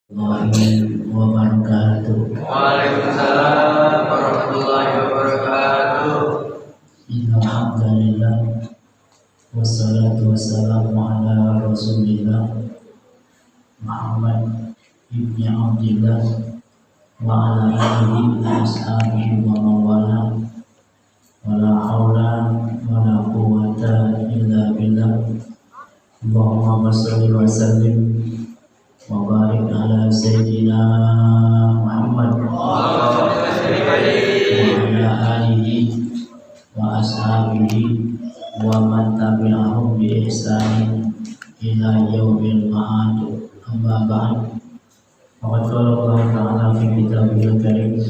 Warahmatullahi wabarakatuh. Waalaikumsalam warahmatullahi wabarakatuh. Innal hamdalillah wassalatu wassalamu ala Rasulillah Muhammad ibni Abdillah wa ala alihi wa ashabihi wa mawala wala haula wala quwwata illa billah. Allahumma shalli wa sallim wa barik ala sayyidina Muhammad wa ala alihi wa ashabihi wa man tabi'ahum bi ihsan ila yaumil ma'ad. Amma ba'd. Faqad qala Allah ta'ala fi kitabihil karim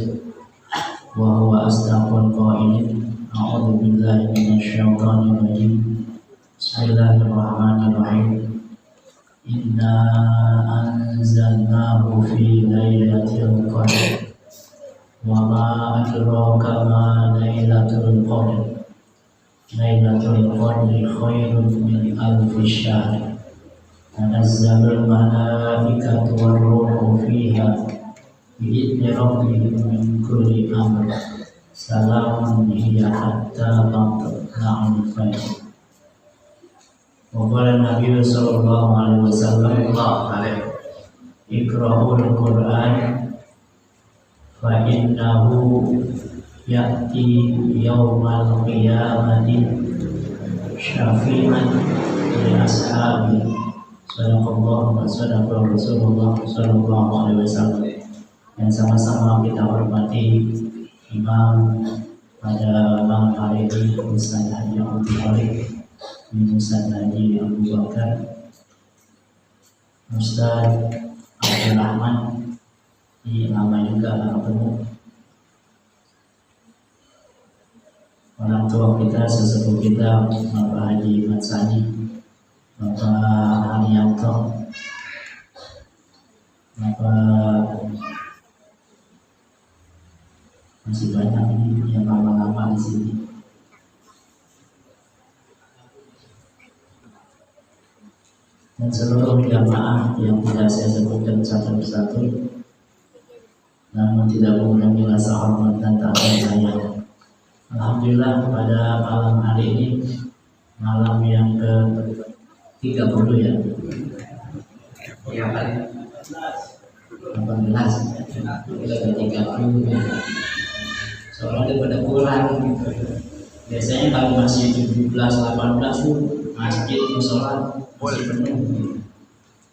wa huwa asdaqul qailin. A'udzu billahi minasy syaithanir rajim. Bismillahirrahmanirrahim. Inna anzalnahu fi lailatul qadr wa ma adraka ma lailatul qadr. Lailatul qadri khairun min alfi syahr. Tanazzalul malaikatu war-ruhu fiha bi'izni rabbihim min kulli amr. Salamun hiya hatta matla'il fajr. Wa Nabi sallallahu alaihi wasallam iqra'ul Qur'an fa innahu ya'ti yaumal qiyamati syafi'an li ashabi. Sadaqallahu wa sadaqa Rasulullah sallallahu alaihi wasallam. Yang sama-sama kita hormati Imam pada malam hari ini, Ustaz Haji Abdul Halik, Ustaz Haji Abu Bakar, Ustaz Abdul Rahman, ini lama juga nggak ketemu. Orang tua kita, sesepuh kita, Bapak Haji Matsani, Bapak Haryanto, Bapak masih banyak ini yang lama-lama di sini. Dan seluruh jamaah yang tidak saya sebutkan satu persatu, namun tidak mengurangi rasa hormat dan takut saya. Alhamdulillah pada malam hari ini, malam yang ke-30 ya. Iya kan? 18 ke-30 ya. Soalnya pada kurang gitu. Biasanya kalau masih 17-18 tuh masjid musola masih penuh.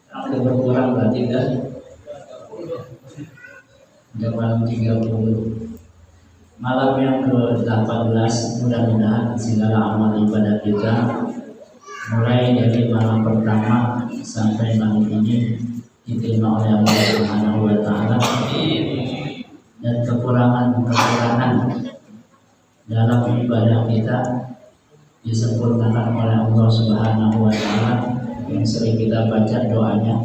Kalau udah berkurang berarti kan udah malam 30. Malam yang ke-18, mudah-mudahan segala amal ibadah kita mulai dari malam pertama sampai malam ini diterima oleh Allah Subhanahu wa Ta'ala, dan kekurangan dalam ibadah kita disempurnakan oleh Allah Subhanahu wa Ta'ala, yang sering kita baca doanya,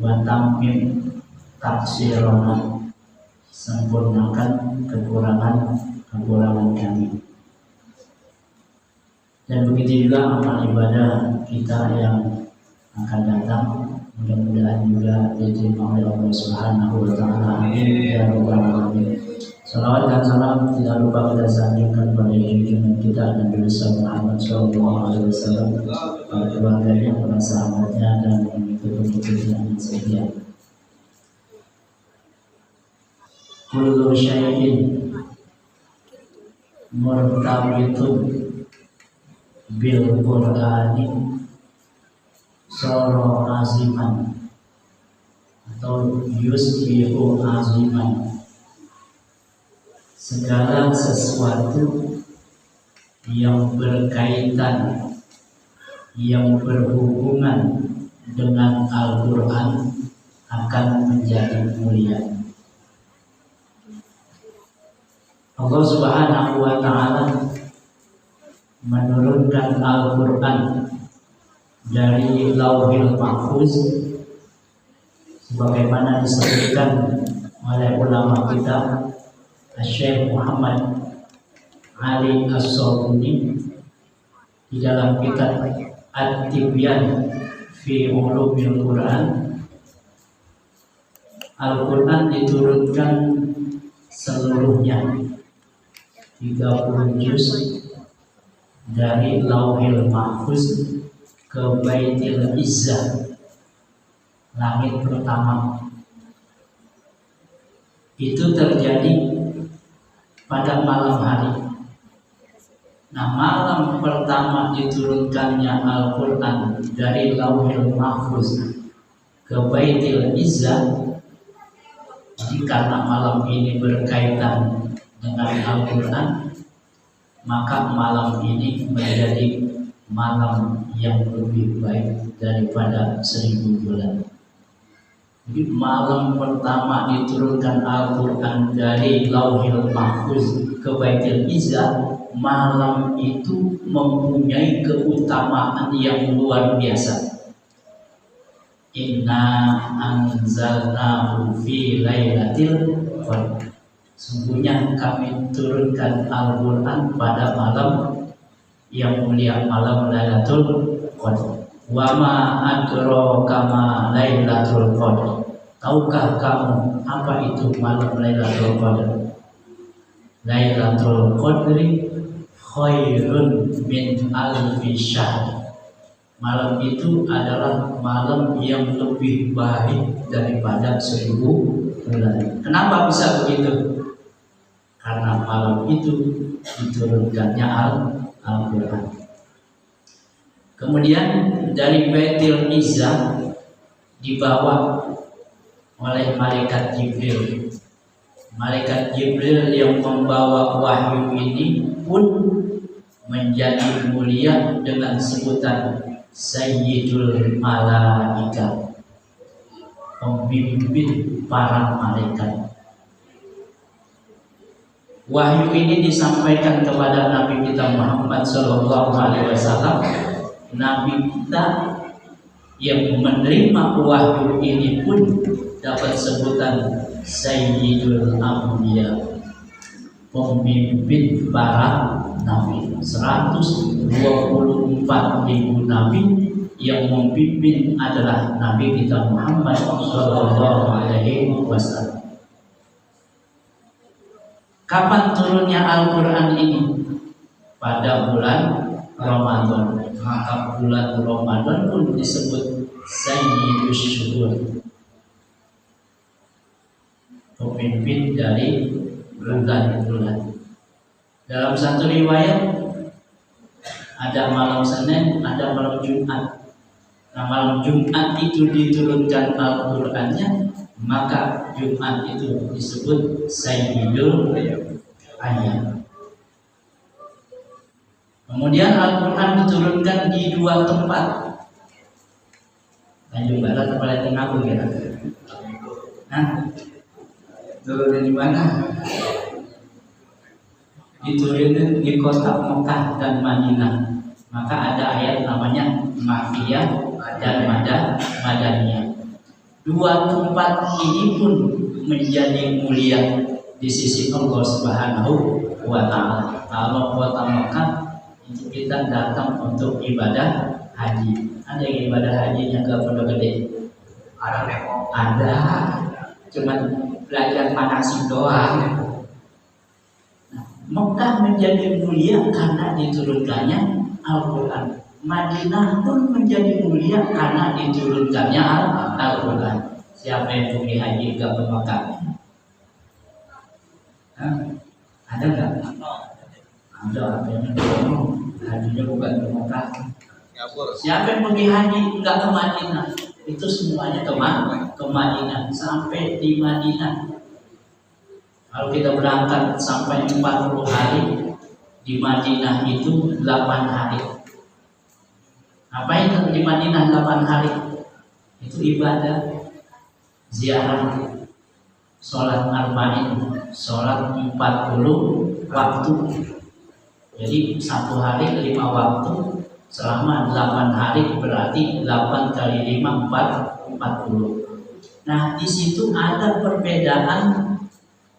wa tammim taksirona, sempurnakan kekurangan kami. Dan begitu juga amal ibadah kita yang akan datang, mudah-mudahan juga diterima oleh Allah Subhanahu wa Ta'ala. Amin ya rabbal alamin. Salawat dan salam tidak lupa kita sanjungkan pada junjungan kita Nabi Muhammad sallallahu alaihi wasallam, para keluarganya, para sahabatnya, dan pengikut-pengikutnya yang setia. Kullu syai'in murtabitun bil Qur'ani soro aziman atau yusbihu aziman. Segala sesuatu yang berkaitan, yang berhubungan dengan Al-Quran akan menjadi mulia. Allah Subhanahu wa Ta'ala menurunkan Al-Quran dari Lauhil Mahfuz sebagaimana disebutkan oleh ulama kita Syekh Muhammad Ali As-Sabuni di dalam kitab At-Tibyan fi Ulumil Quran Al-Quran diturunkan seluruhnya 30 juz dari Lauhil Mahfuz ke Baitil Izzah, langit pertama. Itu terjadi pada malam hari. Nah, malam pertama diturunkannya Al-Quran dari Lauhil Mahfuz ke Baitil Izzah. Jadi karena malam ini berkaitan dengan Al-Quran, maka malam ini menjadi malam yang lebih baik daripada 1000 bulan. Jadi malam pertama diturunkan Al-Quran dari Lauhil Mahfuz ke Baitil Izzah, malam itu mempunyai keutamaan yang luar biasa. Inna anzalnahu fi lailatul qadr. Sungguhnya kami turunkan Al-Quran pada malam yang mulia, malam Lailatul Qadar. Wa ma adraka ma Lailatul Qadar. Tahukah kamu apa itu malam Lailatul Qadar? Lailatul Qadri khairun min alfi syahr. Malam itu adalah malam yang lebih baik daripada 1000 bulan. Kenapa bisa begitu? Karena malam itu diturunkannya Al-Quran. Kemudian dari Baitil Izzah dibawa oleh malaikat Jibril. Malaikat Jibril yang membawa wahyu ini pun menjadi mulia dengan sebutan Sayyidul Malaika, pemimpin para malaikat. Wahyu ini disampaikan kepada Nabi kita Muhammad SAW. Nabi kita yang menerima wahyu ini pun dapat sebutan Sayyidul Anbiya, pemimpin para nabi. 124.000 nabi yang memimpin adalah Nabi kita Muhammad SAW. Kapan turunnya Al-Quran ini? Pada bulan Ramadan. Maka bulan Ramadan pun disebut Sayyidus Syuhur, pemimpin dari bulan-bulan. Dalam satu riwayat ada malam Senin, ada malam Jumat. Nah, malam Jumat itu diturunkan Al-Qurannya, maka Jumat itu disebut Sayyidul Ayyam. Kemudian Al-Quran diturunkan di 2 tempat. Tanjung Barat atau Balatin Agung ya? Nah, turun di mana? Diturunkan di kota Mekah dan Madinah. Maka ada ayat namanya Makkiyah dan Madaniyah. 2 tempat ini pun menjadi mulia di sisi Allah Subhanahu wa Ta'ala. Kalau kota Mekah itu kita datang untuk ibadah haji. Ada yang ibadah hajinya ke Pondok Gede? Ada, cuman belajar manasik doang. Nah, Mekah menjadi mulia karena diturunkannya Al-Quran. Madinah pun menjadi mulia karena diturunkannya Al-Quran. Siapa yang pergi haji ke Mekah? Ada nggak? Ada, hajinya bukan ke Mekah. Siapa yang pergi haji nggak ke Madinah? Itu semuanya ke Madinah. Sampai di Madinah, kalau kita berangkat sampai 40 hari, di Madinah itu 8 hari. Apa itu di Madinah 8 hari? Itu ibadah, ziarah, sholat arba'in, sholat 40 waktu. Jadi 1 hari 5 waktu selama 8 hari, berarti 8 kali 5 40. Nah, di situ ada perbedaan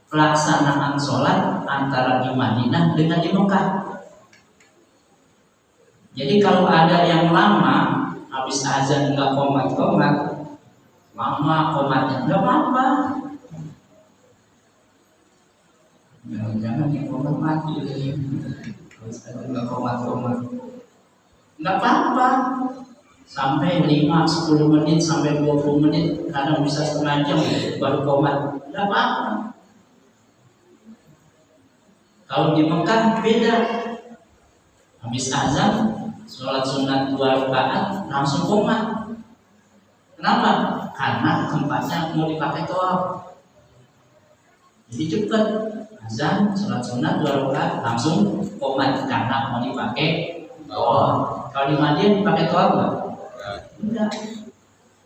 pelaksanaan sholat antara di Madinah dengan di Mekah. Jadi kalau ada yang lama, habis azan nggak komat-komat, lama komatnya nggak apa-apa. Jangan yang komat mati. Terus nggak komat. Nggak apa-apa. Sampai 5-10 menit sampai 20 menit, kadang bisa setengah jam baru komat. Nggak apa-apa. Kalau di Mekah beda. Habis azan, sholat sunat 2 rakaat langsung komat. Kenapa? Karena tempatnya mau dipakai tawaf. Jadi cepat. Azan, sholat sunat 2 rakaat langsung komat karena mau dipakai tawaf. Kalau di Madinah dipakai tawaf nggak? Enggak.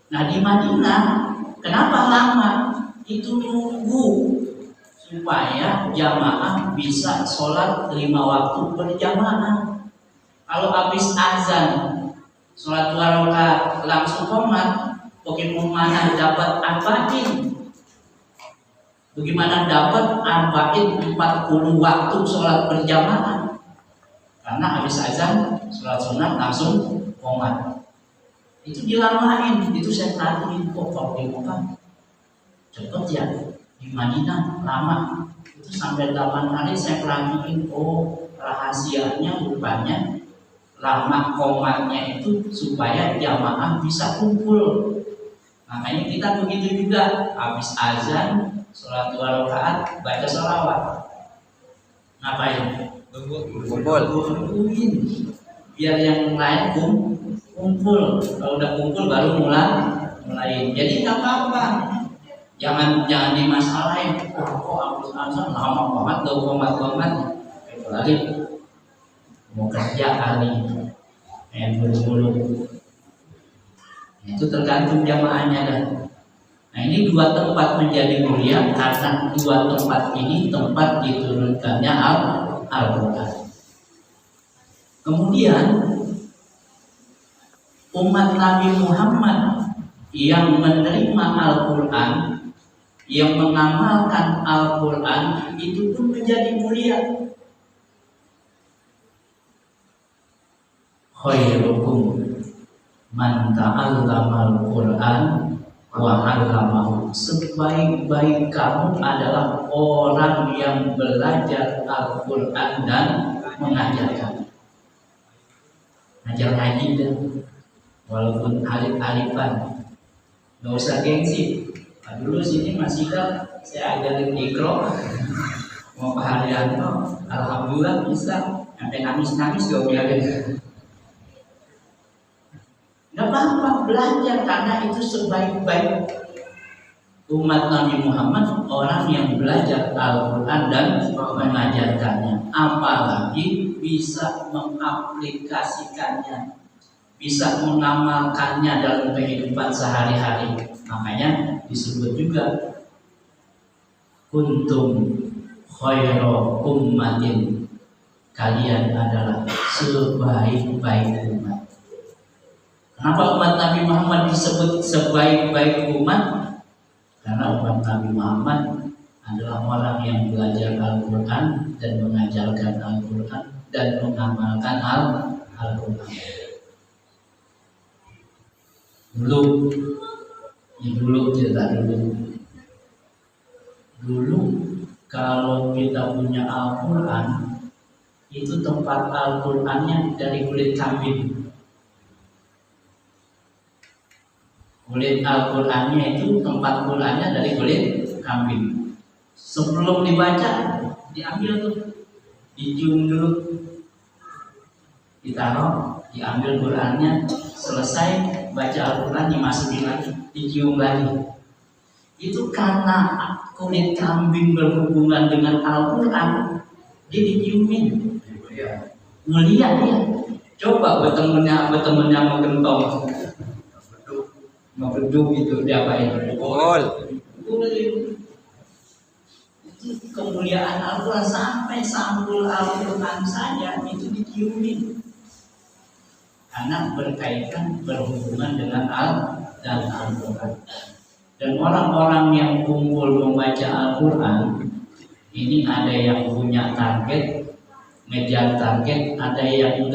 Nah di Madinah kenapa lama? Itu nunggu supaya jamaah bisa sholat 5 waktu berjamaah. Kalau habis azan sholat 2 rakaat langsung komat, bagaimana dapat arba'in? Bagaimana dapat arba'in 40 waktu sholat berjamaah? Karena habis azan sholat sunat langsung komat. Itu dilamain, itu saya perhatiin kok kalau di Mekah cepet ya, di Madinah lama. Itu sampai 8 hari saya perhatiin, oh rahasianya rupanya lama komatnya itu supaya jamaah bisa kumpul. Makanya kita begitu juga, habis azan sholat 2 rakaat baca sholawat. Ngapain? Kumpulin. Biar yang lain kumpul. Kalau udah kumpul baru mulai. Jadi nggak apa-apa. Jangan dimasalahin. Kok habis azan lama banget, komat. Kecuali mau kerja kali, buru-buru. Itu tergantung jamaahnya dah. Nah ini 2 tempat menjadi mulia karena 2 tempat ini tempat diturunkannya Al-Quran. Kemudian umat Nabi Muhammad yang menerima Al-Quran, yang mengamalkan Al-Quran itu pun menjadi mulia. Khairukum man ta'allama al-Quran wa 'allamahu. Sebaik-baik kamu adalah orang yang belajar Al-Quran dan mengajarkan. Ngajar ngaji deh, walaupun alif-alifan, nggak usah gengsi. Dulu sini masih kan saya ajarin Iqra, mau Pak Haryanto, alhamdulillah bisa, sampai nangis gak biarin. Gak apa-apa belajar karena itu sebaik-baik umat Nabi Muhammad orang yang belajar Al-Quran dan mengajarkannya, apalagi bisa mengaplikasikannya, bisa mengamalkannya dalam kehidupan sehari-hari. Makanya disebut juga kuntum khairu ummatin, kalian adalah sebaik-baik umat. Kenapa umat Nabi Muhammad disebut sebaik-baik umat? Karena umat Nabi Muhammad adalah orang yang belajar Al-Quran dan mengajarkan Al-Quran dan mengamalkan Al-Quran. Dulu cerita dulu kalau kita punya Al-Quran, itu tempat Al-Qurannya dari kulit kambing. Kulit Al-Qurannya itu tempat Qurannya dari kulit kambing. Sebelum dibaca, diambil tuh, dicium dulu, ditaruh, diambil Qurannya, selesai baca Al-Quran dimasukin lagi, dicium lagi. Itu karena kulit kambing berhubungan dengan Al-Quran, dia diciumin. Mulia dia. Coba bertemannya sama gentong, mau beduk gitu diapain? Itu kemuliaan Al-Quran, sampai sampul Al-Quran saja itu diciumin karena berkaitan berhubungan dengan Al-Quran. Dan orang-orang yang kumpul membaca Al-Quran ini ada yang punya target, ngejar target, ada yang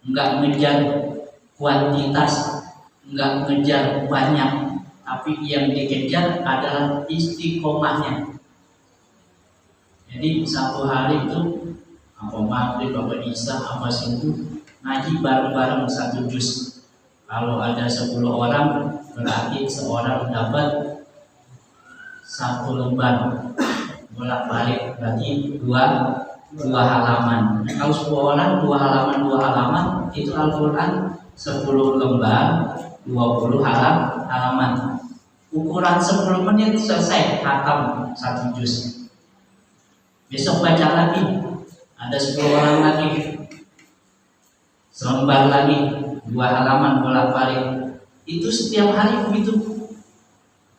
enggak ngejar kuantitas, enggak ngejar banyak, tapi yang dikejar adalah istiqomahnya. Jadi satu hari itu apa maghrib, apa isya, apa subuh ngaji bareng-bareng satu juz. Kalau ada 10 orang berarti seorang dapat satu lembar bolak-balik, berarti dua halaman. Kalau 10 orang 2 halaman itu Al-Quran 10 lembar 20 halaman. Ukuran 10 menit selesai khatam satu juz. Besok baca lagi, ada 10 orang lagi, selembar lagi 2 halaman bolak-balik. Itu setiap hari begitu,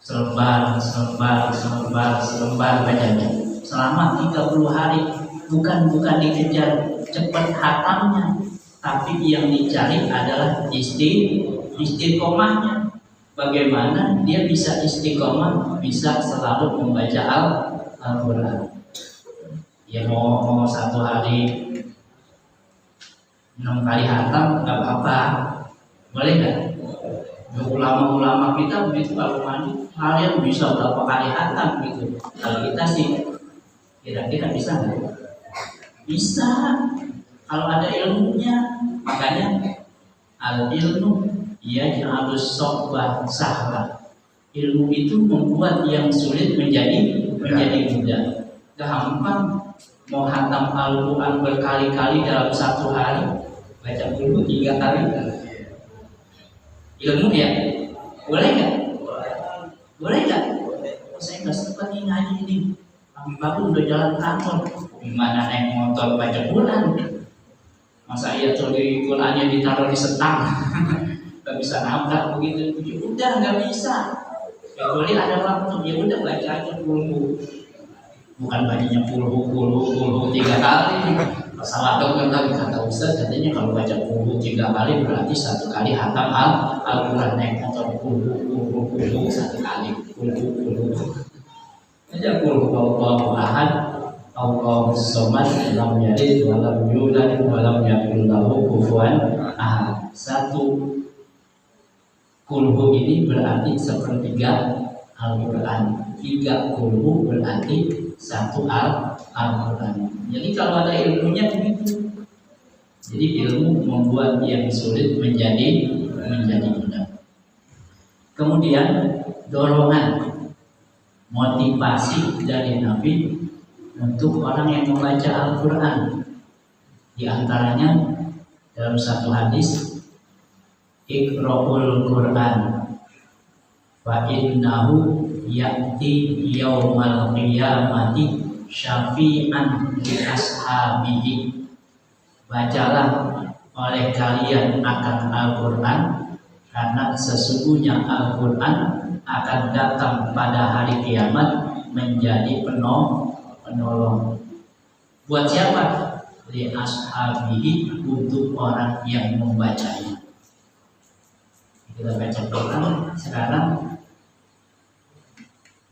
selembar bacanya selama 30 hari. Bukan dikejar cepat khatamnya, tapi yang dicari adalah istiqomahnya. Bagaimana dia bisa istiqomah, bisa selalu membaca Al-Quran. Ya mau satu hari 6 kali khatam nggak apa-apa, boleh nggak? Ulama-ulama kita begitu, kalau mandi kalian bisa berapa kali khatam gitu. Kalau kita sih kira-kira bisa nggak? Bisa, kalau ada ilmunya. Makanya al-ilmu ia harus sohbah sahabat. Ilmu itu membuat yang sulit menjadi mudah. Gampang. Mau khatam Al-Quran berkali-kali dalam satu hari, baca dulu 3 kali. Ilmu ya, boleh nggak? Boleh nggak? Saya nggak sempat nih ngaji ini. Pagi-pagi udah jalan kantor, gimana naik motor baca Quran? Masa iya tuh di Qurannya ditaruh di setang, nggak bisa nabrak begitu? Ya udah nggak bisa. Ya boleh ada waktu, ya udah baca aja dulu. Bukan bacanya puluh 3 kali. Masalah dokter tadi kata Ustaz, katanya kalau baca puluh 3 kali berarti 1 kali khatam Al-Quran. Naik motor puluh 1 kali puluh. Aja Allahu ahad, Allahu samad, lam yalid wa lam yulad wa lam yakul lahu kufuwan ahad. 1 kulhu ini berarti 1/3 Al-Quran. 3 kulhu berarti 1 Al-Quran. Jadi kalau ada ilmunya begitu. Jadi ilmu membuat yang sulit menjadi mudah. Kemudian dorongan, motivasi dari Nabi untuk orang yang membaca Al-Quran. Di antaranya dalam satu hadis, Iqra'ul Quran fa innahu ya'ti yaumal qiyamati syafi'an li ashabihi. Bacalah oleh kalian akan Al-Quran, karena sesungguhnya Al-Quran akan datang pada hari kiamat menjadi penolong. Buat siapa? Li ashabihi, untuk orang yang membacanya. Kita baca Quran sekarang,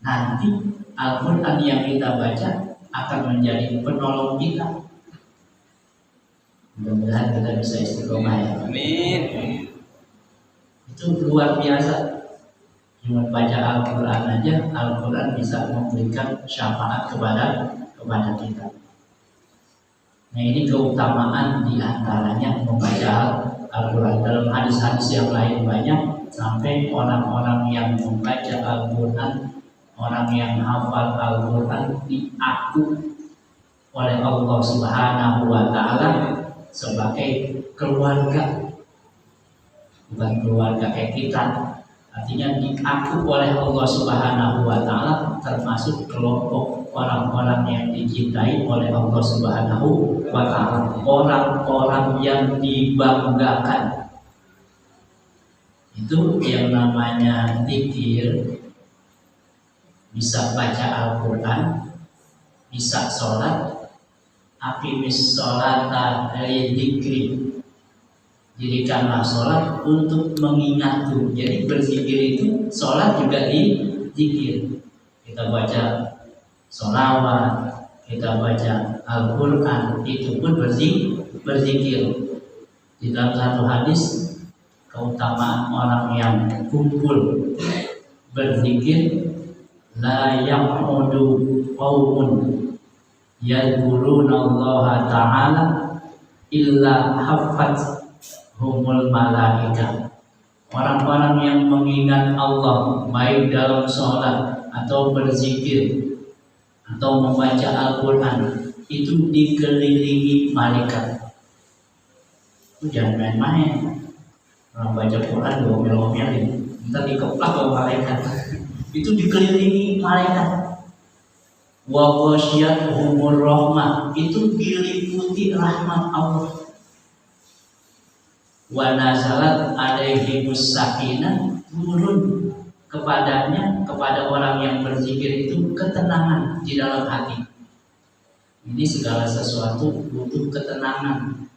nanti Al-Quran yang kita baca akan menjadi penolong kita. Mudah-mudahan kita bisa istiqomah ya. Amin. Itu luar biasa. Cuma baca Al-Quran aja, Al-Quran bisa memberikan syafaat kepada kita. Nah, ini keutamaan diantaranya membaca Al-Quran. Dalam hadis-hadis yang lain banyak, sampai orang-orang yang membaca Al-Quran, orang yang hafal Al-Quran diaku oleh Allah Subhanahu wa Ta'ala sebagai keluarga. Bukan keluarga kayak kita. Artinya diaku oleh Allah Subhanahu wa Ta'ala termasuk kelompok orang-orang yang dicintai oleh Allah Subhanahu wa Ta'ala, orang-orang yang dibanggakan. Itu yang namanya zikir. Bisa baca Al-Quran, bisa sholat, aqimis sholata lidzikri. Dirikanlah sholat untuk mengingatku. Jadi berzikir itu, sholat juga dizikir. Kita baca sholawat, kita baca Al-Quran, itu pun berzikir. Di dalam satu hadis, keutamaan orang yang kumpul berzikir, la yaqudu qaumun yadhkurunallaha ta'ala illa humul malaika. Orang-orang yang mengingat Allah baik dalam sholat atau berzikir atau membaca Al-Quran itu dikelilingi malaikat. Itu jangan main-main. Orang baca Quran ngomel-ngomelin, ntar dikeplak oleh malaikat. Itu dikelilingi malaikat. Wa ghasyiyatuhumur rahmah, itu diliputi rahmat Allah. Wa nazalat alaihimus sakinah, turun kepadanya, kepada orang yang berzikir itu ketenangan di dalam hati. Ini segala sesuatu butuh ketenangan.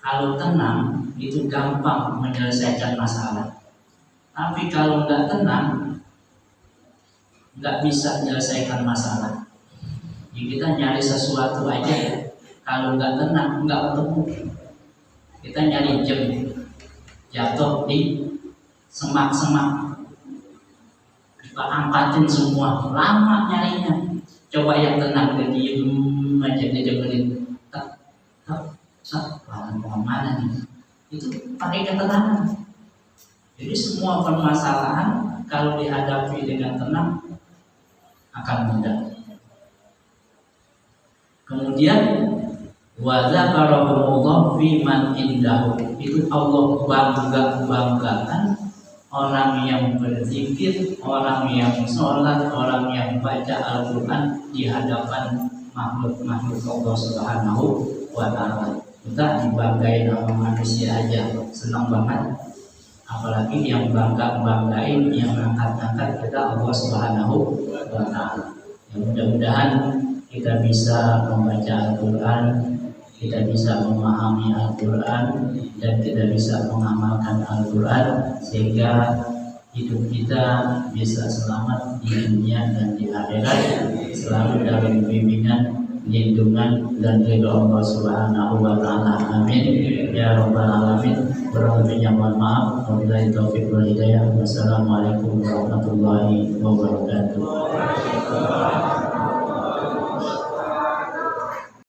Kalau tenang itu gampang menyelesaikan masalah. Tapi kalau nggak tenang, nggak bisa menyelesaikan masalah. Jadi kita nyari sesuatu aja ya, kalau nggak tenang nggak ketemu. Kita nyari jam jatuh di semak-semak, kita angkatin semua, lama nyarinya. Coba yang tenang, dia diem aja, dia dengerin, tak, mana nih? Itu pakai ketenangan. Jadi semua permasalahan kalau dihadapi dengan tenang akan mudah. Kemudian wa dzakarahumullah fi man indahu, itu Allah banggakan orang yang berzikir, orang yang sholat, orang yang baca Al-Quran di hadapan makhluk-makhluk Allah Subhanahu wa Ta'ala. Kita dibanggain sama manusia aja senang banget, apalagi yang banggain, yang angkat-angkat kita Allah Subhanahu wa Ta'ala. Ya, mudah-mudahan kita bisa membaca Al-Quran, kita bisa memahami Al-Quran, dan kita bisa mengamalkan Al-Quran sehingga hidup kita bisa selamat di dunia dan di akhirat, selalu dalam bimbingan, lindungan dan ridho Allah Subhanahu wa Ta'ala. Amin ya rabbal alamin. Berlebihnya mohon maaf. Wabillahi taufiq wal hidayah. Wassalamualaikum warahmatullahi wabarakatuh.